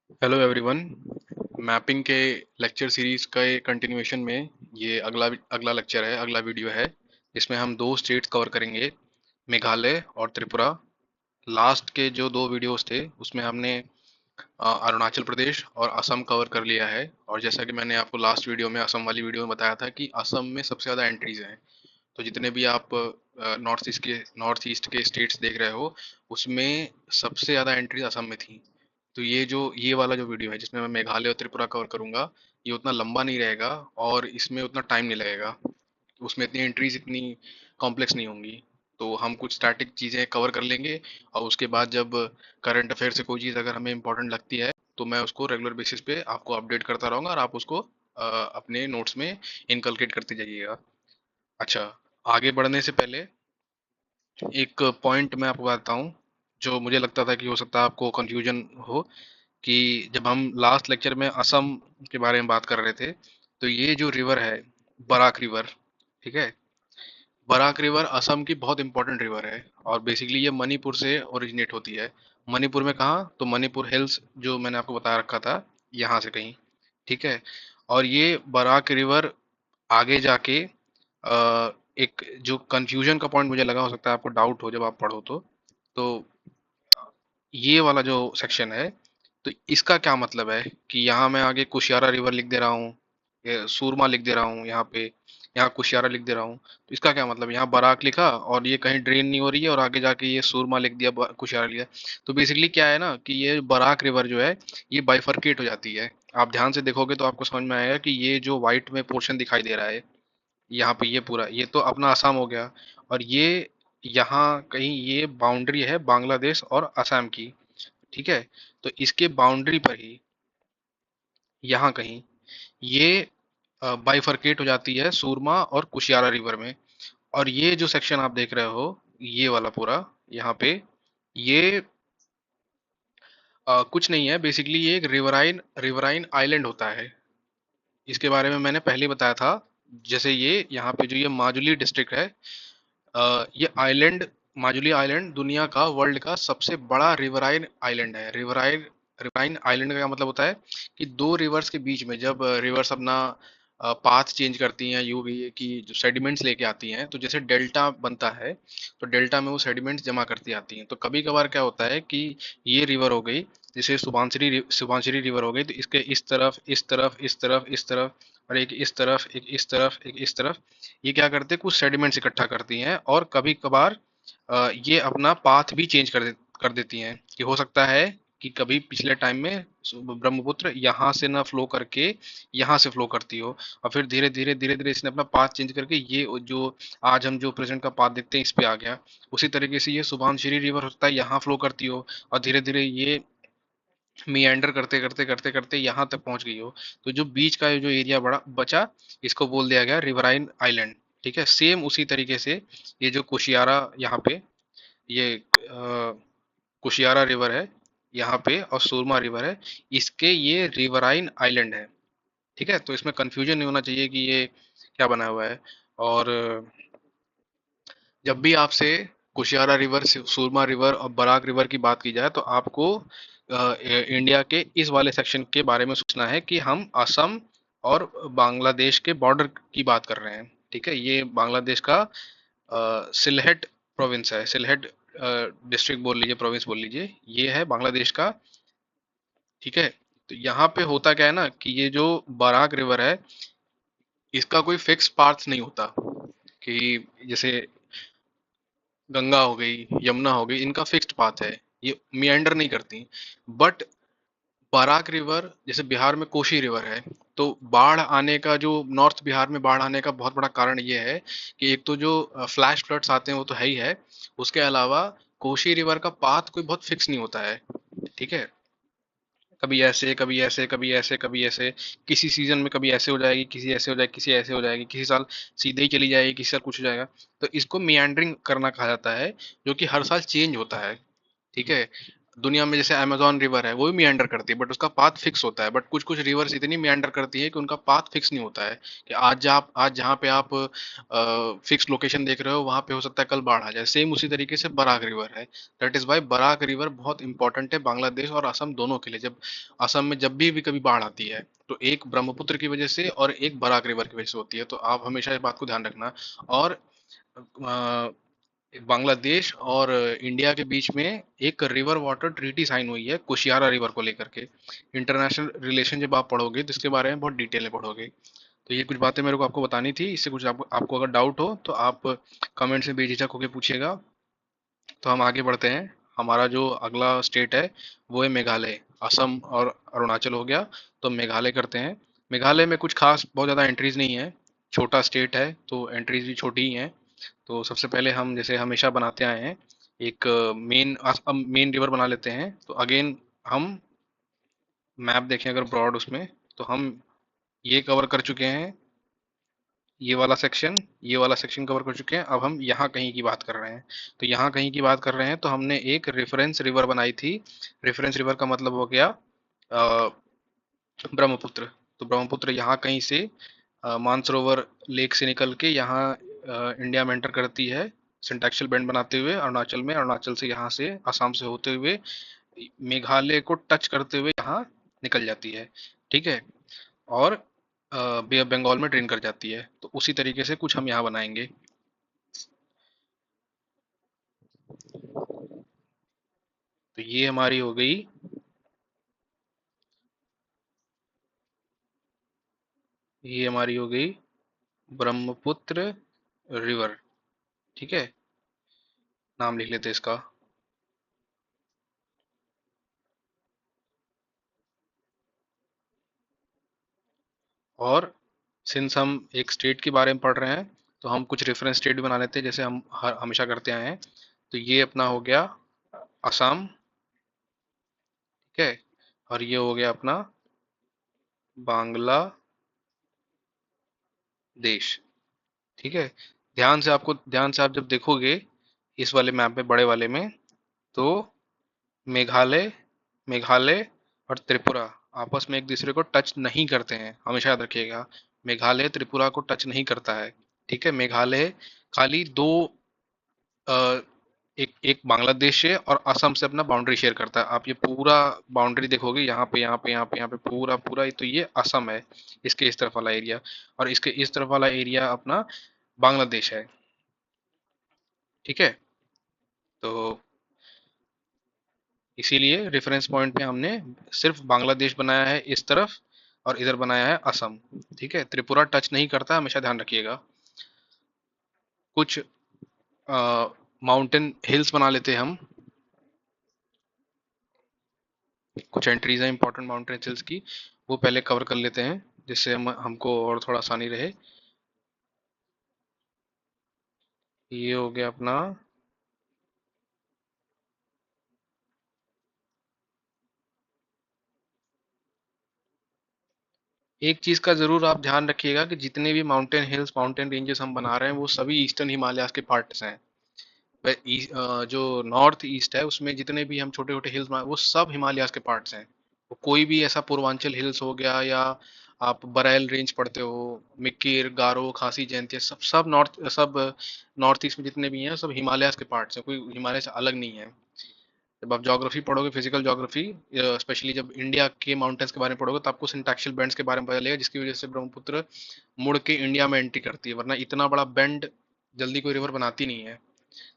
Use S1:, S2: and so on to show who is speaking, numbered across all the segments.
S1: Hello everyone. Mapping के lecture series का continuation में ये अगला अगला लेक्चर है, अगला वीडियो है। इसमें हम दो स्टेट्स कवर करेंगे, मेघालय और त्रिपुरा। लास्ट के जो दो वीडियोस थे उसमें हमने अरुणाचल प्रदेश और असम कवर कर लिया है। और जैसा कि मैंने आपको लास्ट वीडियो में, असम वाली वीडियो में बताया था कि असम में सबसे ज़्यादा एंट्रीज हैं। तो जितने भी आप नॉर्थ ईस्ट के स्टेट्स देख रहे हो, उसमें सबसे ज़्यादा एंट्रीज असम में थी। तो ये वाला जो वीडियो है जिसमें मैं मेघालय और त्रिपुरा कवर करूंगा, ये उतना लंबा नहीं रहेगा और इसमें उतना टाइम नहीं लगेगा। उसमें इतनी एंट्रीज इतनी कॉम्प्लेक्स नहीं होंगी। तो हम कुछ स्टैटिक चीज़ें कवर कर लेंगे और उसके बाद जब करंट अफेयर से कोई चीज़ अगर हमें इंपॉर्टेंट लगती है तो मैं उसको रेगुलर बेसिस पे आपको अपडेट करता रहूंगा और आप उसको अपने नोट्स में इनकलकेट करते जाइएगा। अच्छा, आगे बढ़ने से पहले एक पॉइंट मैं आपको बताता हूँ जो मुझे लगता था कि हो सकता है आपको कंफ्यूजन हो। कि जब हम लास्ट लेक्चर में असम के बारे में बात कर रहे थे, तो ये जो रिवर है, बराक रिवर, ठीक है, बराक रिवर असम की बहुत इंपॉर्टेंट रिवर है। और बेसिकली ये मणिपुर से ओरिजिनेट होती है। मणिपुर में कहाँ? तो मणिपुर हिल्स जो मैंने आपको बता रखा था, यहाँ से कहीं, ठीक है। और ये बराक रिवर आगे जाके एक जो कंफ्यूजन का पॉइंट मुझे लगा, हो सकता है आपको डाउट हो जब आप पढ़ो तो ये वाला जो सेक्शन है, तो इसका क्या मतलब है कि यहाँ मैं आगे कुशियारा रिवर लिख दे रहा हूँ, ये सूरमा लिख दे रहा हूँ यहाँ पे, यहाँ कुशियारा लिख दे रहा हूँ। तो इसका क्या मतलब? यहाँ बराक लिखा और ये कहीं ड्रेन नहीं हो रही है और आगे जाके ये सूरमा लिख दिया, कुशियारा लिखा। तो बेसिकली क्या है ना कि ये बराक रिवर जो है, ये बाइफरकेट हो जाती है। आप ध्यान से देखोगे तो आपको समझ में आएगा कि ये जो व्हाइट में पोर्शन दिखाई दे रहा है यहाँ पे, ये पूरा, ये तो अपना असम हो गया। और ये यहाँ कहीं ये बाउंड्री है बांग्लादेश और असम की, ठीक है। तो इसके बाउंड्री पर ही यहाँ कहीं ये बाइफरकेट हो जाती है सूरमा और कुशियारा रिवर में। और ये जो सेक्शन आप देख रहे हो, ये वाला पूरा, यहाँ पे ये कुछ नहीं है। बेसिकली ये एक रिवराइन रिवराइन आइलैंड होता है। इसके बारे में मैंने पहले ही बताया था। जैसे ये यहाँ पे जो ये माजुली डिस्ट्रिक्ट है, ये आइलैंड, माजुली आइलैंड दुनिया का, वर्ल्ड का सबसे बड़ा रिवराइन आइलैंड है। रिवराइन रिवराइन आइलैंड का क्या मतलब होता है कि दो रिवर्स के बीच में जब रिवर्स अपना पाथ चेंज करती हैं, यू ये कि जो सेडिमेंट्स लेके आती हैं, तो जैसे डेल्टा बनता है, तो डेल्टा में वो सेडिमेंट्स जमा करती आती हैं। तो कभी कभार क्या होता है कि ये रिवर हो गई, जैसे सुबानसिरी रिवर हो गई, तो इसके इस तरफ, इस तरफ, इस तरफ, इस तरफ, और एक इस तरफ, एक इस तरफ, एक इस तरफ, ये क्या करते हैं, कुछ सेडिमेंट्स इकट्ठा करती हैं। और कभी कभार ये अपना पाथ भी चेंज कर देती हैं। कि हो सकता है कि कभी पिछले टाइम में ब्रह्मपुत्र यहाँ से ना फ्लो करके यहाँ से फ्लो करती हो, और फिर धीरे धीरे इसने अपना पाथ चेंज करके ये जो आज हम जो प्रेजेंट का पाथ देखते हैं इस पे आ गया। उसी तरीके से ये सुबहानश्री रिवर हो सकता है यहाँ फ्लो करती हो और धीरे धीरे ये मियंडर करते करते करते करते यहाँ तक पहुंच गई हो। तो जो बीच का जो एरिया बड़ा बचा, इसको बोल दिया गया रिवराइन आइलैंड, ठीक है। सेम उसी तरीके से ये जो कुशियारा यहाँ पे, ये कुशियारा रिवर है यहाँ पे और सुरमा रिवर है, इसके ये रिवराइन आइलैंड है, ठीक है। तो इसमें कंफ्यूजन नहीं होना चाहिए कि ये क्या बना हुआ है। और जब भी आपसे कुशियारा रिवर, सुरमा रिवर और बराक रिवर की बात की जाए, तो आपको इंडिया के इस वाले सेक्शन के बारे में सोचना है कि हम असम और बांग्लादेश के बॉर्डर की बात कर रहे हैं, ठीक है। ये बांग्लादेश का सिलहेट प्रोविंस है, सिलहेट डिस्ट्रिक्ट बोल लीजिए, प्रोविंस बोल लीजिए, ये है बांग्लादेश का, ठीक है। तो यहाँ पे होता क्या है ना कि ये जो बराक रिवर है, इसका कोई फिक्स पाथ नहीं होता। कि जैसे गंगा हो गई, यमुना हो गई, इनका फिक्स्ड पाथ है, ये मियंडर नहीं करती। बट बराक रिवर, जैसे बिहार में कोशी रिवर है, तो बाढ़ आने का जो, नॉर्थ बिहार में बाढ़ आने का बहुत बड़ा कारण ये है कि एक तो जो फ्लैश फ्लड्स आते हैं वो तो है ही है, उसके अलावा कोशी रिवर का पाथ कोई बहुत फिक्स नहीं होता है, ठीक है। कभी ऐसे, कभी ऐसे, कभी ऐसे, कभी ऐसे, किसी सीजन में कभी ऐसे हो जाएगी, किसी ऐसे हो जाएगी, किसी ऐसे हो जाएगी, किसी साल सीधे ही चली जाएगी, किसी साल कुछ हो जाएगा। तो इसको मियांडरिंग करना कहा जाता है, जो कि हर साल चेंज होता है, ठीक है। दुनिया में जैसे अमेजोन रिवर है वो भी मियंडर करती है, बट उसका पाथ फिक्स होता है। बट कुछ कुछ रिवर्स इतनी मियंडर करती है कि उनका पाथ फिक्स नहीं होता है, कि आज जहाँ पे आप फिक्स लोकेशन देख रहे हो वहां पे हो सकता है कल बाढ़ आ जाए। सेम उसी तरीके से बराक रिवर है। That is why Barak river बहुत इंपॉर्टेंट है बांग्लादेश और असम दोनों के लिए। जब असम में जब भी कभी बाढ़ आती है तो एक ब्रह्मपुत्र की वजह से और एक बराक रिवर की वजह से होती है, तो आप हमेशा इस बात को ध्यान रखना। और बांग्लादेश और इंडिया के बीच में एक रिवर वाटर ट्रीटी साइन हुई है कुशियारा रिवर को लेकर के। इंटरनेशनल रिलेशन जब आप पढ़ोगे तो इसके बारे में बहुत डिटेल में पढ़ोगे। तो ये कुछ बातें मेरे को आपको बतानी थी। इससे कुछ आपको अगर डाउट हो तो आप कमेंट में बेझिझक होकर पूछिएगा। तो हम आगे बढ़ते हैं। हमारा जो अगला स्टेट है वो है मेघालय। असम और अरुणाचल हो गया, तो मेघालय करते हैं। मेघालय में कुछ खास बहुत ज़्यादा एंट्रीज नहीं है, छोटा स्टेट है तो एंट्रीज भी छोटी ही हैं। तो सबसे पहले हम जैसे हमेशा बनाते आए हैं एक मेन रिवर बना लेते हैं। तो अगेन हम मैप देखें अगर ब्रॉड उसमें, तो हम ये कवर कर चुके हैं, ये वाला सेक्शन कवर कर चुके हैं। अब हम यहाँ कहीं की बात कर रहे हैं। तो यहाँ कहीं की बात कर रहे हैं तो हमने एक रेफरेंस रिवर बनाई थी। रेफरेंस रिवर का मतलब हो गया अ, ब्रह्मपुत्र। तो ब्रह्मपुत्र यहाँ कहीं से मानसरोवर लेक से निकल के यहाँ इंडिया में एंटर करती है, सिंटैक्सल बेंड बनाते हुए अरुणाचल में, अरुणाचल से यहाँ से असम से होते हुए मेघालय को टच करते हुए यहाँ निकल जाती है। ठीक है। और बे ऑफ बंगाल में ड्रेन कर जाती है। तो उसी तरीके से कुछ हम यहाँ बनाएंगे। तो ये हमारी हो गई ब्रह्मपुत्र रिवर। ठीक है। नाम लिख लेते हैं इसका। और सिंस हम एक स्टेट के बारे में पढ़ रहे हैं तो हम कुछ रेफरेंस स्टेट भी बना लेते हैं, जैसे हम हमेशा करते आए हैं। तो ये अपना हो गया असम। ठीक है। और ये हो गया अपना बांग्लादेश। ठीक है। ध्यान से आप जब देखोगे इस वाले मैप में, बड़े वाले में, तो मेघालय मेघालय और त्रिपुरा आपस में एक दूसरे को टच नहीं करते हैं, हमेशा याद रखिएगा। मेघालय त्रिपुरा को टच नहीं करता है। ठीक है। मेघालय खाली दो एक एक बांग्लादेश से और असम से अपना बाउंड्री शेयर करता है। आप ये पूरा बाउंड्री देखोगे, यहाँ पे यहाँ पे यहाँ पे यहाँ पे पूरा पूरा, तो ये असम है, इसके इस तरफ वाला एरिया। और इसके इस तरफ वाला एरिया अपना बांग्लादेश है। ठीक है। तो इसीलिए रेफरेंस पॉइंट पे हमने सिर्फ बांग्लादेश बनाया है इस तरफ, और इधर बनाया है असम। ठीक है। त्रिपुरा टच नहीं करता, हमेशा ध्यान रखिएगा। कुछ माउंटेन हिल्स बना लेते हैं हम। कुछ एंट्रीज हैं इंपॉर्टेंट माउंटेन हिल्स की, वो पहले कवर कर लेते हैं, जिससे हमको और थोड़ा आसानी रहे। ये हो गया अपना। एक चीज का जरूर आप ध्यान रखिएगा कि जितने भी माउंटेन हिल्स माउंटेन रेंजेस हम बना रहे हैं वो सभी ईस्टर्न हिमालयाज के पार्ट्स हैं। जो नॉर्थ ईस्ट है उसमें जितने भी हम छोटे छोटे हिल्स वो सब हिमालयाज के पार्ट्स हैं। वो कोई भी ऐसा पूर्वांचल हिल्स हो गया, या आप बरैल रेंज पढ़ते हो, मिक्किर, गारो, खासी, जयंतिया, सब नॉर्थ ईस्ट में जितने भी हैं सब हिमालयाज के पार्ट्स हैं, कोई हिमालय से अलग नहीं है। जब आप ज्योग्राफी पढ़ोगे, फिजिकल ज्योग्राफी, स्पेशली जब इंडिया के माउंटेन्स के बारे में पढ़ोगे, तो आपको सिंटैक्शियल बेंड्स के बारे में पता चलेगा, जिसकी वजह से ब्रह्मपुत्र मुड़ के इंडिया में एंट्री करती है। वरना इतना बड़ा बेंड जल्दी कोई रिवर बनाती नहीं है।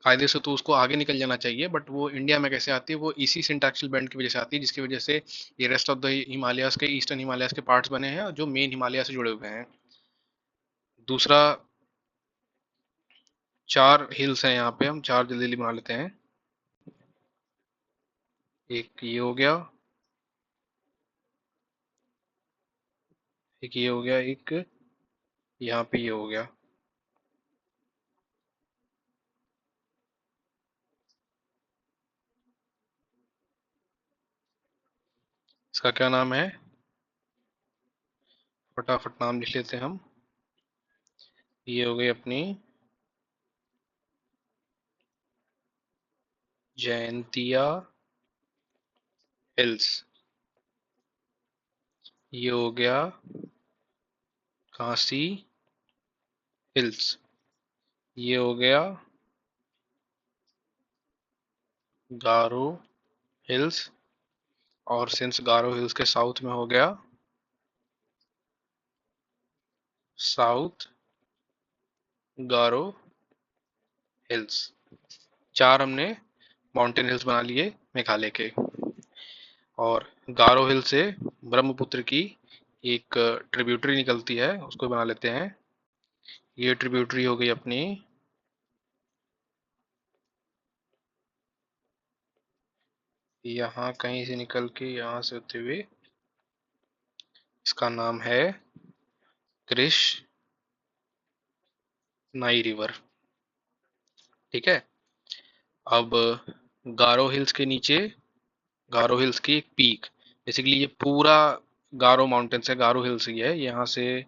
S1: कायदे से तो उसको आगे निकल जाना चाहिए, बट वो इंडिया में कैसे आती है, वो इसी सिंटैक्शियल बेंड की वजह से आती है, जिसकी वजह से ये रेस्ट ऑफ द हिमालयाज के, ईस्टर्न हिमालयाज के पार्ट्स बने हैं जो मेन हिमालय से जुड़े हुए हैं। दूसरा, चार हिल्स हैं यहाँ पे, हम चार जल्दी जल्दी बना लेते हैं। एक ये हो गया, एक ये हो गया, एक यहाँ पे ये हो गया। इसका क्या नाम है, फटाफट नाम लिख लेते हैं हम। ये हो गई अपनी जयंतिया हिल्स। ये हो गया खांसी हिल्स। ये हो गया गारो हिल्स। और सिंस गारो हिल्स के साउथ में हो गया साउथ गारो हिल्स। चार हमने माउंटेन हिल्स बना लिए मेघालय के। और गारो हिल से ब्रह्मपुत्र की एक ट्रिब्यूटरी निकलती है, उसको बना लेते हैं। ये ट्रिब्यूटरी हो गई अपनी यहाँ कहीं से निकल के यहाँ से होते हुए, इसका नाम है कृष्ण नाई रिवर। ठीक है। अब गारो हिल्स के नीचे, गारो हिल्स की एक पीक, बेसिकली ये पूरा गारो माउंटेन्स है, गारो हिल्स ही है यहाँ से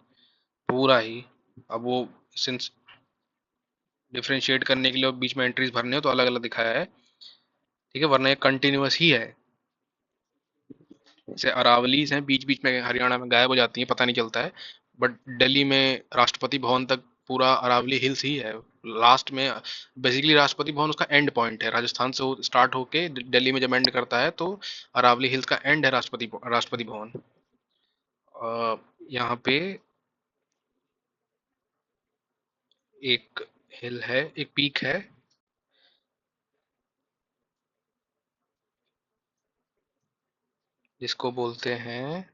S1: पूरा ही। अब वो सिंस डिफरेंशिएट करने के लिए बीच में एंट्रीज भरने हो तो अलग अलग दिखाया है। ठीक है, वरना ये कंटिन्यूअस ही है। जैसे अरावलीज हैं बीच बीच में हरियाणा में गायब हो जाती हैं, पता नहीं चलता है। बट दिल्ली में राष्ट्रपति भवन तक पूरा अरावली हिल्स ही है। लास्ट में बेसिकली राष्ट्रपति भवन उसका एंड पॉइंट है, राजस्थान से स्टार्ट होके दिल्ली में जब एंड करता है तो अरावली हिल्स का एंड है राष्ट्रपति भवन। यहाँ पे एक हिल है, एक पीक है, जिसको बोलते हैं,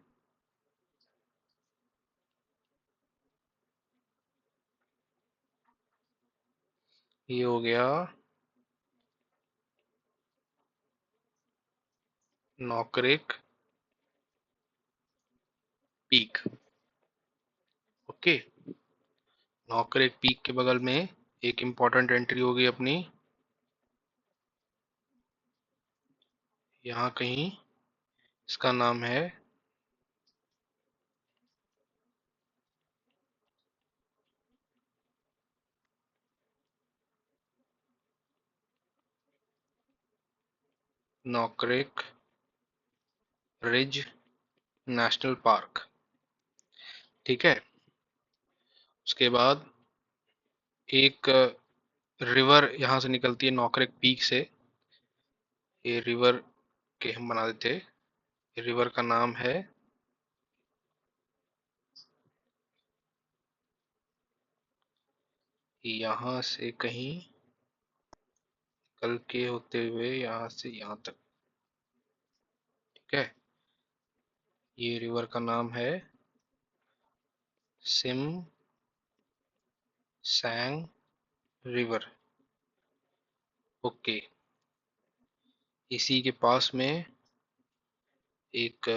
S1: ये हो गया नौकरेक पीक। ओके। नौकरेक पीक के बगल में एक इम्पॉर्टेंट एंट्री होगी अपनी यहाँ कहीं, इसका नाम है नौकरेक रिज नेशनल पार्क। ठीक है। उसके बाद एक रिवर यहाँ से निकलती है नौकरेक पीक से। ये रिवर के हम बना देते, रिवर का नाम है, यहाँ से कहीं निकल के होते हुए यहाँ से यहाँ तक। ठीक है। ये रिवर का नाम है सिम सैंग रिवर। ओके। इसी के पास में एक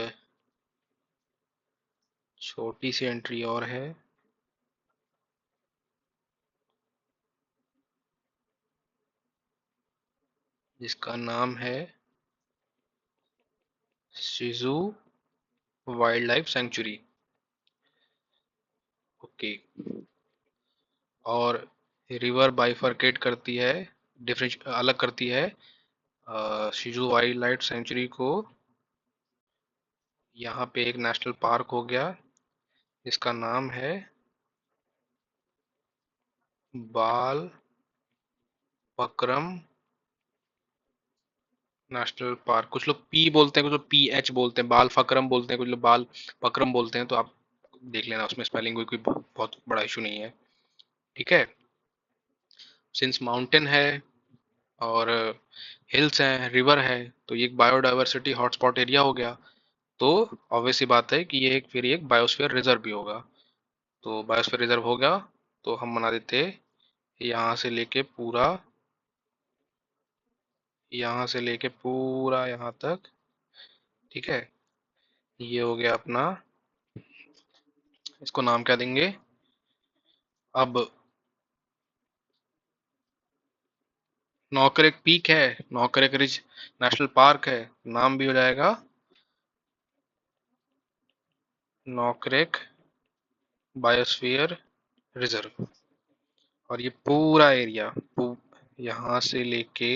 S1: छोटी सी एंट्री और है, जिसका नाम है Siju wild life sanctuary. Okay. और रिवर बाइफरकेट करती है, डिफरेंट अलग करती है सिजू वाइल्ड लाइफ सेंचुरी को। यहाँ पे एक नेशनल पार्क हो गया, जिसका नाम है बाल पक्रम नेशनल पार्क। कुछ लोग पी बोलते हैं, कुछ लोग पी एच बोलते हैं, बाल फक्रम बोलते हैं, कुछ लोग बाल पक्रम बोलते हैं, तो आप देख लेना, उसमें स्पेलिंग कोई कोई बहुत बड़ा इशू नहीं है। ठीक है। सिंस माउंटेन है और हिल्स हैं, रिवर है, तो ये एक बायोडायवर्सिटी हॉटस्पॉट एरिया हो गया। तो ऑब्वियस सी बात है कि ये एक फिर एक बायोस्फीयर रिजर्व भी होगा। तो बायोस्फीयर रिजर्व हो गया, तो हम बना देते यहाँ से लेके पूरा, यहाँ से लेके पूरा यहाँ तक। ठीक है। ये हो गया अपना, इसको नाम क्या देंगे अब, नौकरेक पीक है, नौकरेक रिज नेशनल पार्क है, नाम भी हो जाएगा नौकरेक बायोस्फीयर रिजर्व। और ये पूरा एरिया यहाँ से लेके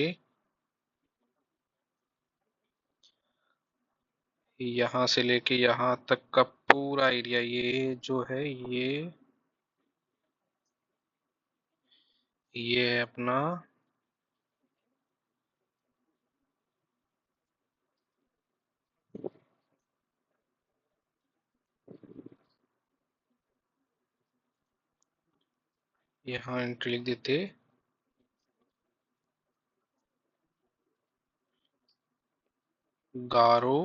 S1: यहाँ से लेके यहाँ तक का पूरा एरिया, ये जो है ये है अपना, यहाँ एंट्री लिख देते गारो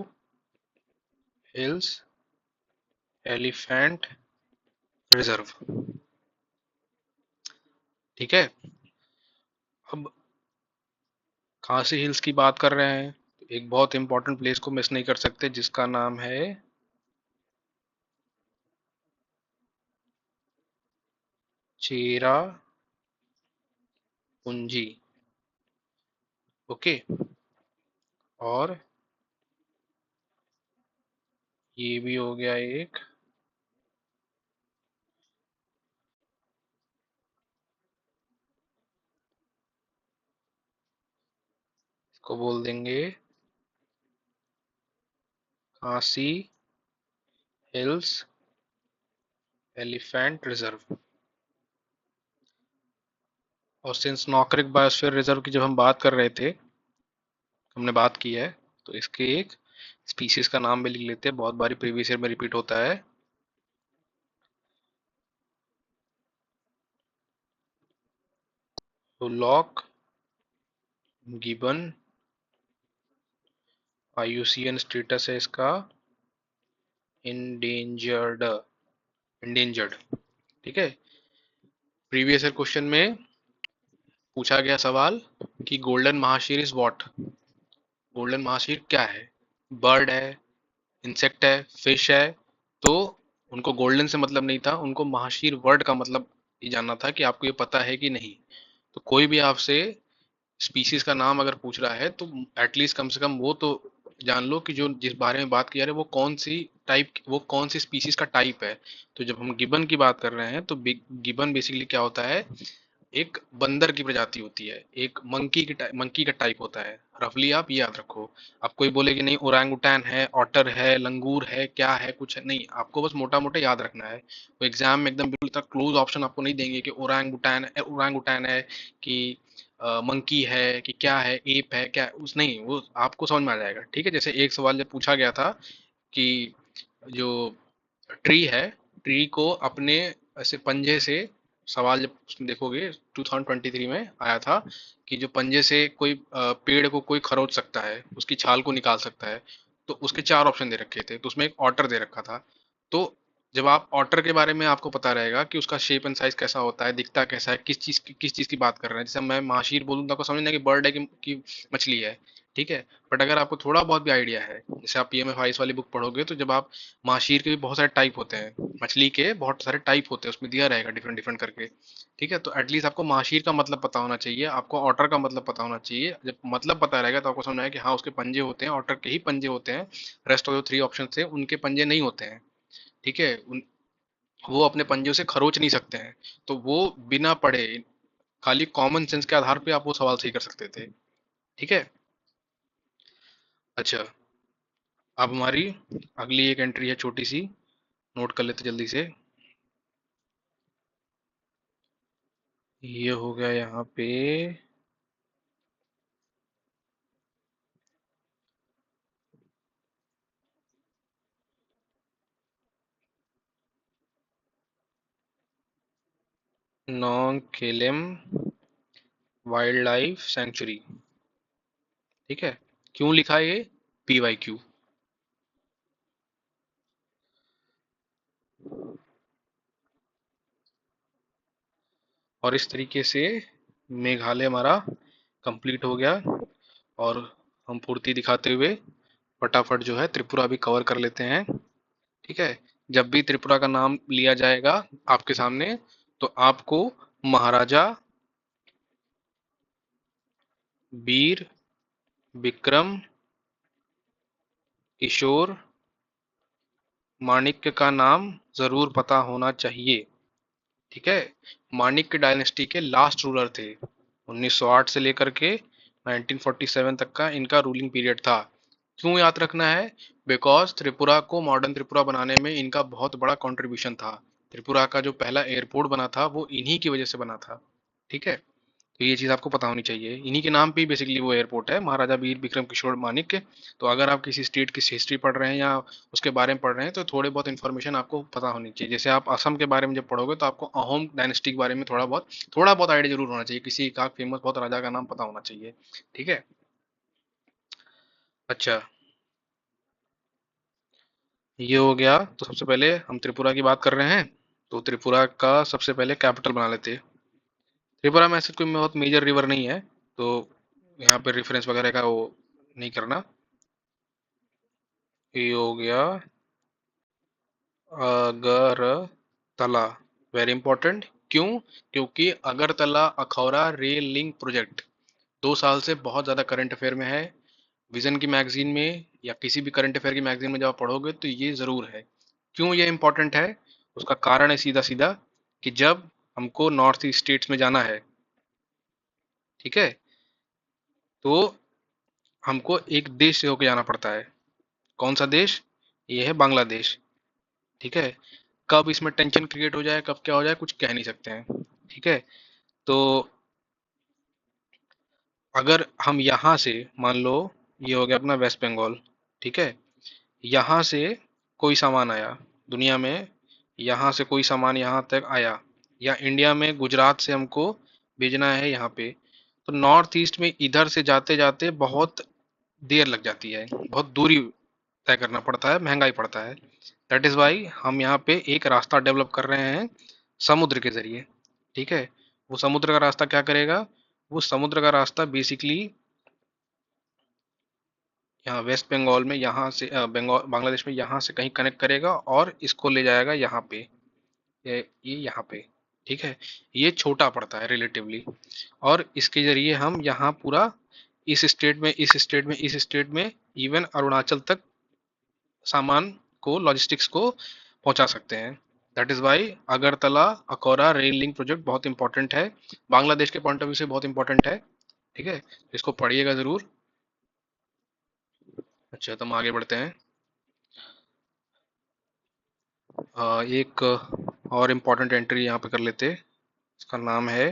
S1: हिल्स एलिफेंट रिजर्व। ठीक है। अब खासी हिल्स की बात कर रहे हैं तो एक बहुत इंपॉर्टेंट प्लेस को मिस नहीं कर सकते, जिसका नाम है चेरा पूंजी। ओके। और ये भी हो गया एक, इसको बोल देंगे खासी हिल्स एलिफेंट रिजर्व। और सिंस नॉकरेक बायोस्फीयर रिजर्व की जब हम बात कर रहे थे, हमने बात की है, तो इसके एक स्पीशीज का नाम भी लिख लेते हैं, बहुत बारी प्रीवियस ईयर में रिपीट होता है। हुलॉक गिबन, आईयूसीएन स्टेटस है इसका इंडेंजर्ड, इंडेंजर्ड। ठीक है। प्रीवियस ईयर क्वेश्चन में पूछा गया सवाल कि golden mahseer is what. Golden mahseer क्या है? बर्ड है, इंसेक्ट है, फिश है। तो उनको गोल्डन से मतलब नहीं था, उनको महाशीर वर्ड का मतलब ये जानना था कि आपको ये पता है कि नहीं। तो कोई भी आपसे स्पीशीज का नाम अगर पूछ रहा है तो एटलीस्ट कम से कम वो तो जान लो कि जो जिस बारे में बात की जा रही है वो कौन सी टाइप, वो कौन सी स्पीशीज का टाइप है। तो जब हम गिबन की बात कर रहे हैं तो गिबन बेसिकली क्या होता है, एक बंदर की प्रजाति होती है, एक मंकी का टाइप होता है। रफली आप ये याद रखो। अब कोई बोले कि नहीं ओरंगुटैन है, ऑटर है, लंगूर है, क्या है, कुछ है नहीं, आपको बस मोटा मोटा याद रखना है। वो एग्जाम में एकदम बिल्कुल इतना क्लोज ऑप्शन आपको नहीं देंगे कि ओरंगुटैन है कि मंकी है कि क्या है, एप है क्या है, उस नहीं, वो आपको समझ में आ जाएगा। ठीक है। जैसे एक सवाल जब पूछा गया था कि जो ट्री है, ट्री को अपने ऐसे पंजे से, सवाल जब उसमें देखोगे 2023 में आया था कि जो पंजे से कोई पेड़ को कोई खरोच सकता है, उसकी छाल को निकाल सकता है। तो उसके चार ऑप्शन दे रखे थे, तो उसमें एक ऑटर दे रखा था। तो जब आप ऑटर के बारे में आपको पता रहेगा कि उसका शेप एंड साइज कैसा होता है, दिखता कैसा है, किस चीज की बात कर रहे हैं। जैसे मैं महाशीर बोलूँ तो आपको समझना है कि बर्ड है कि मछली है। ठीक है। बट अगर आपको थोड़ा बहुत भी आइडिया है, जैसे आप पीएमएफ आईएएस वाली बुक पढ़ोगे तो जब आप, महाशीर के भी बहुत सारे टाइप होते हैं, मछली के बहुत सारे टाइप होते हैं, उसमें दिया रहेगा डिफरेंट डिफरेंट करके। ठीक है। तो एटलीस्ट आपको महाशीर का मतलब पता होना चाहिए, आपको ऑटर का मतलब पता होना चाहिए। जब मतलब पता रहेगा तो आपको समझ आएगा कि हाँ उसके पंजे होते हैं, ऑटर के ही पंजे होते हैं। रेस्ट ऑफ जो थ्री ऑप्शन थे उनके पंजे नहीं होते हैं। ठीक है। वो अपने पंजों से खरोच नहीं सकते हैं। तो वो बिना पढ़े, खाली कॉमन सेंस के आधार पे आप वो सवाल सही कर सकते थे। ठीक है। अच्छा। अब हमारी अगली एक एंट्री है छोटी सी, नोट कर लेते जल्दी से। ये हो गया यहाँ पे नोंग केलेम वाइल्ड लाइफ सेंचुरी। ठीक है। क्यों लिखा है ये? PYQ। और इस तरीके से मेघालय हमारा कंप्लीट हो गया। और हम पूर्ति दिखाते हुए फटाफट जो है त्रिपुरा भी कवर कर लेते हैं। ठीक है। जब भी त्रिपुरा का नाम लिया जाएगा आपके सामने, तो आपको महाराजा वीर विक्रम किशोर माणिक्य का नाम जरूर पता होना चाहिए। ठीक है। माणिक्य डायनेस्टी के लास्ट रूलर थे। 1908 से लेकर के 1947 तक का इनका रूलिंग पीरियड था। क्यों याद रखना है? बिकॉज त्रिपुरा को मॉडर्न त्रिपुरा बनाने में इनका बहुत बड़ा कंट्रीब्यूशन था। त्रिपुरा का जो पहला एयरपोर्ट बना था वो इन्हीं की वजह से बना था। ठीक है, तो ये चीज़ आपको पता होनी चाहिए। इन्हीं के नाम पे बेसिकली वो एयरपोर्ट है, महाराजा वीर विक्रम किशोर मानिक्य। तो अगर आप किसी स्टेट की हिस्ट्री पढ़ रहे हैं या उसके बारे में पढ़ रहे हैं तो थोड़े बहुत इन्फॉर्मेशन आपको पता होनी चाहिए। जैसे आप असम के बारे में जब पढ़ोगे तो आपको अहोम डायनेस्टी के बारे में थोड़ा बहुत आइडिया जरूर होना चाहिए। किसी एक फेमस बहुत राजा का नाम पता होना चाहिए। ठीक है। अच्छा, ये हो गया। तो सबसे पहले हम त्रिपुरा की बात कर रहे हैं, तो त्रिपुरा का सबसे पहले कैपिटल बना लेते हैं। त्रिपुरा में ऐसे कोई बहुत मेजर रिवर नहीं है, तो यहाँ पे रेफरेंस वगैरह का वो नहीं करना। ये हो गया अगरतला। Very important. क्यों? क्योंकि Agartala Akhaura rail link project 2 साल से बहुत ज़्यादा करंट अफेयर में है। विजन की मैगजीन में या किसी भी करंट अफेयर की मैगजीन में जब आप पढ़ोगे तो ये ज़रूर है। क्यों ये इंपॉर्टेंट है? उसका कारण है सीधा सीधा कि जब हमको नॉर्थ ईस्ट स्टेट्स में जाना है, ठीक है, तो हमको एक देश से होकर जाना पड़ता है। कौन सा देश? ये है बांग्लादेश। ठीक है। कब इसमें टेंशन क्रिएट हो जाए, कब क्या हो जाए, कुछ कह नहीं सकते हैं। ठीक है। तो अगर हम यहाँ से, मान लो ये हो गया अपना वेस्ट बंगाल, ठीक है, यहाँ से कोई सामान आया दुनिया में, यहाँ से कोई सामान यहाँ तक आया, या इंडिया में गुजरात से हमको भेजना है यहाँ पे, तो नॉर्थ ईस्ट में इधर से जाते जाते बहुत देर लग जाती है, बहुत दूरी तय करना पड़ता है, महंगाई पड़ता है। दैट इज वाई हम यहाँ पे एक रास्ता डेवलप कर रहे हैं समुद्र के जरिए। ठीक है। वो समुद्र का रास्ता क्या करेगा? वो समुद्र का रास्ता बेसिकली यहाँ वेस्ट बंगाल में, यहाँ से बंगाल बांग्लादेश में यहाँ से कहीं कनेक्ट करेगा और इसको ले जाएगा यहाँ पे, ये यहाँ पे। ठीक है। ये छोटा पड़ता है रिलेटिवली, और इसके जरिए हम यहाँ पूरा इस स्टेट में, इस स्टेट में, इस स्टेट में, इवन अरुणाचल तक सामान को, लॉजिस्टिक्स को पहुंचा सकते हैं। That is why Agartala Akhaura rail link project बहुत इंपॉर्टेंट है, बांग्लादेश के पॉइंट ऑफ व्यू से बहुत इंपॉर्टेंट है। ठीक है, इसको पढ़िएगा जरूर। अच्छा, तो हम आगे बढ़ते हैं। एक और इम्पोर्टेंट एंट्री यहाँ पे कर लेते, इसका नाम है,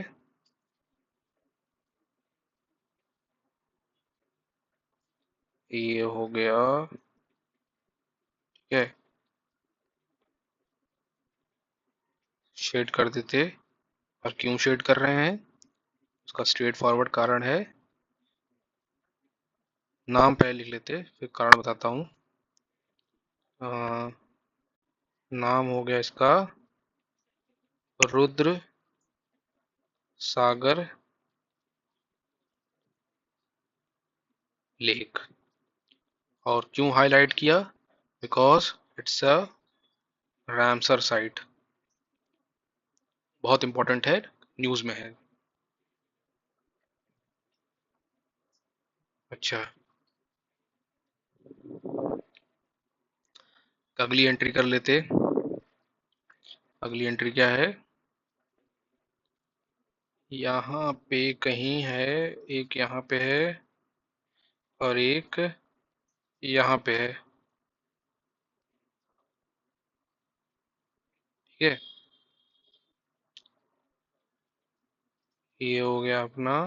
S1: ये हो गया, ठीक है, शेड कर देते। और क्यों शेड कर रहे हैं? उसका स्ट्रेट फॉरवर्ड कारण है। नाम पहले लिख लेते फिर कारण बताता हूँ। नाम हो गया इसका रुद्र सागर लेक। और क्यों हाईलाइट किया? Because it's a Ramsar site, बहुत इंपॉर्टेंट है, न्यूज़ में है। अच्छा, अगली एंट्री कर लेते। अगली एंट्री क्या है? यहाँ पे कहीं है, एक यहाँ पे है और एक यहाँ पे है। ठीक है। ये हो गया अपना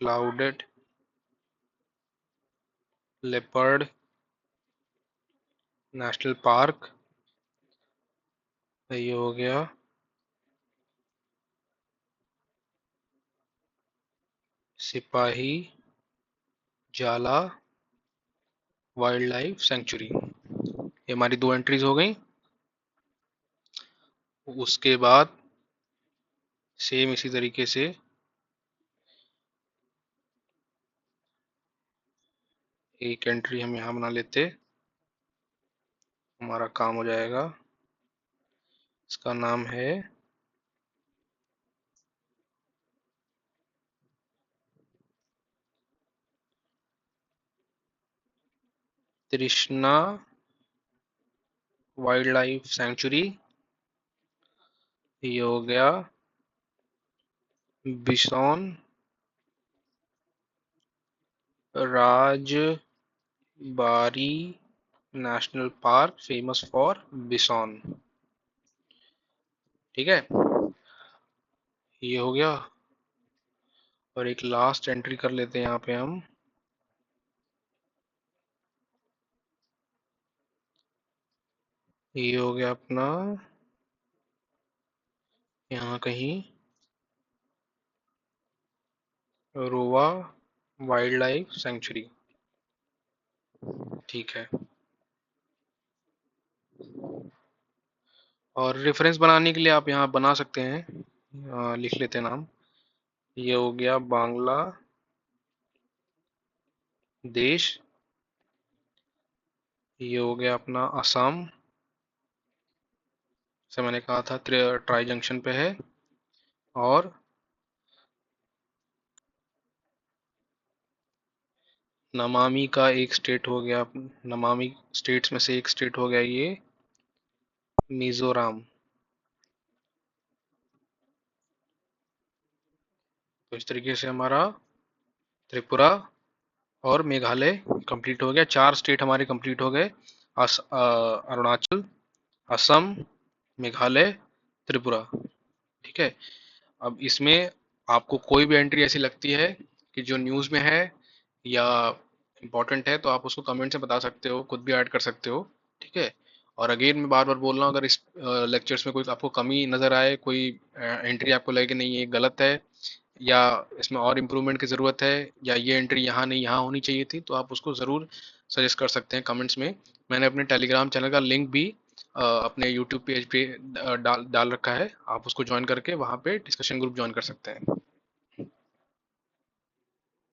S1: क्लाउडेड लेपर्ड नेशनल पार्क। ये हो गया सिपाही जाला वाइल्ड लाइफ सेंचुरी। ये हमारी दो एंट्रीज हो गई। उसके बाद सेम इसी तरीके से एक एंट्री हम यहाँ बना लेते, हमारा काम हो जाएगा। इसका नाम है तृष्णा वाइल्ड लाइफ सेंचुरी। ये हो गया bison Rajbari national park famous for bison. ठीक है, ये हो गया। और एक लास्ट एंट्री कर लेते हैं यहाँ पे हम। ये हो गया अपना यहाँ कहीं रोवा वाइल्ड लाइफ सेंचुरी। ठीक है। और रेफरेंस बनाने के लिए आप यहाँ बना सकते हैं, लिख लेते हैं नाम। ये हो गया बांग्लादेश। ये हो गया अपना असम, से मैंने कहा था ट्राई जंक्शन पे है। और नमामि का एक स्टेट हो गया, नमामि स्टेट्स में से एक स्टेट हो गया ये मिजोरम। तो इस तरीके से हमारा त्रिपुरा और मेघालय कंप्लीट हो गया। 4 स्टेट हमारे कंप्लीट हो गए। अरुणाचल, असम, मेघालय, त्रिपुरा। ठीक है। अब इसमें आपको कोई भी एंट्री ऐसी लगती है कि जो न्यूज़ में है या इम्पोर्टेंट है, तो आप उसको कमेंट से बता सकते हो, खुद भी ऐड कर सकते हो। ठीक है। और अगेन मैं बार बार बोल रहा हूँ, अगर इस लेक्चर्स में कोई आपको कमी नज़र आए, कोई एंट्री आपको लगे कि नहीं ये गलत है या इसमें और इम्प्रूवमेंट की ज़रूरत है, या ये एंट्री यहाँ नहीं यहाँ होनी चाहिए थी, तो आप उसको ज़रूर सजेस्ट कर सकते हैं कमेंट्स में। मैंने अपने टेलीग्राम चैनल का लिंक भी अपने यूट्यूब पेज पे डाल डाल रखा है। आप उसको ज्वाइन करके वहाँ पे डिस्कशन ग्रुप ज्वाइन कर सकते हैं।